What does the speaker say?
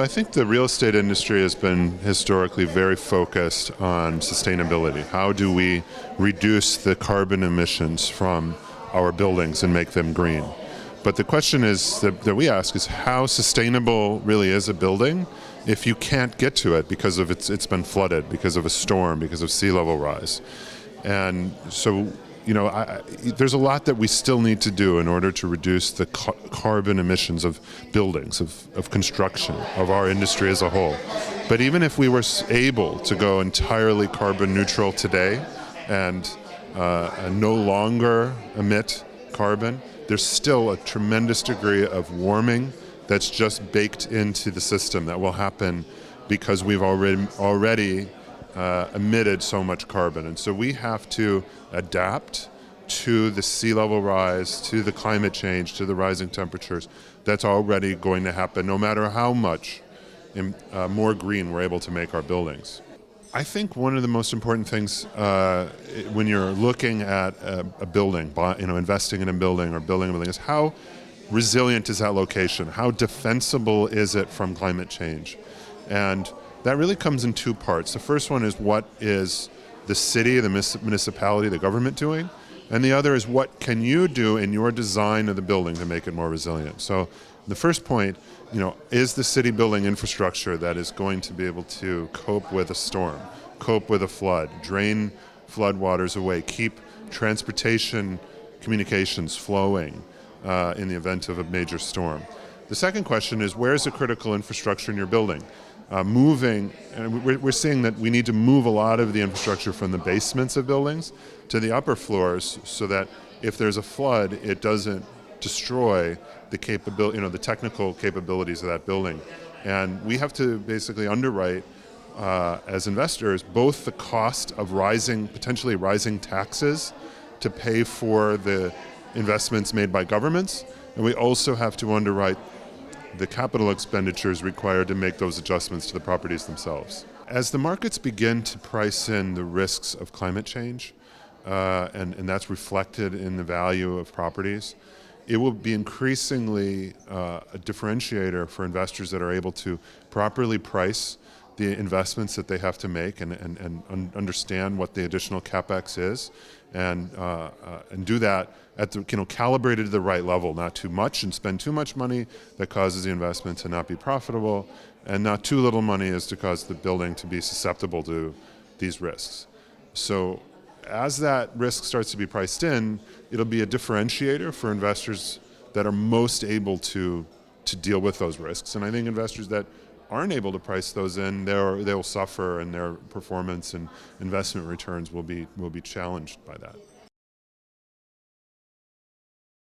I think the real estate industry has been historically very focused on sustainability. How do we reduce the carbon emissions from our buildings and make them green? But the question is that we ask is how sustainable really is a building if you can't get to it because of it's been flooded, because of a storm, because of sea level rise. And so, there's a lot that we still need to do in order to reduce the carbon emissions of buildings, of construction, of our industry as a whole. But even if we were able to go entirely carbon neutral today and no longer emit carbon, there's still a tremendous degree of warming that's just baked into the system that will happen because we've already emitted so much carbon. And so we have to adapt to the sea level rise, to the climate change, to the rising temperatures. That's already going to happen no matter how much more green we're able to make our buildings. I think one of the most important things when you're looking at a building, investing in a building or building a building, is how resilient is that location? How defensible is it from climate change? And that really comes in two parts. The first one is what is the city, the municipality, the government doing? And the other is what can you do in your design of the building to make it more resilient? So the first point, is the city building infrastructure that is going to be able to cope with a storm, cope with a flood, drain flood waters away, keep transportation communications flowing in the event of a major storm? The second question is, where's the critical infrastructure in your building? And we're seeing that we need to move a lot of the infrastructure from the basements of buildings to the upper floors so that if there's a flood, it doesn't destroy the capability, the technical capabilities of that building. And we have to basically underwrite, as investors, both the cost of potentially rising taxes to pay for the investments made by governments, and we also have to underwrite the capital expenditures required to make those adjustments to the properties themselves. As the markets begin to price in the risks of climate change, and that's reflected in the value of properties, it will be increasingly a differentiator for investors that are able to properly price the investments that they have to make and understand what the additional capex is, and do that at the calibrated to the right level, not too much and spend too much money that causes the investment to not be profitable, and not too little money as to cause the building to be susceptible to these risks. So as that risk starts to be priced in, it'll be a differentiator for investors that are most able to deal with those risks. And I think investors that aren't able to price those in, they'll suffer, and their performance and investment returns will be challenged by that.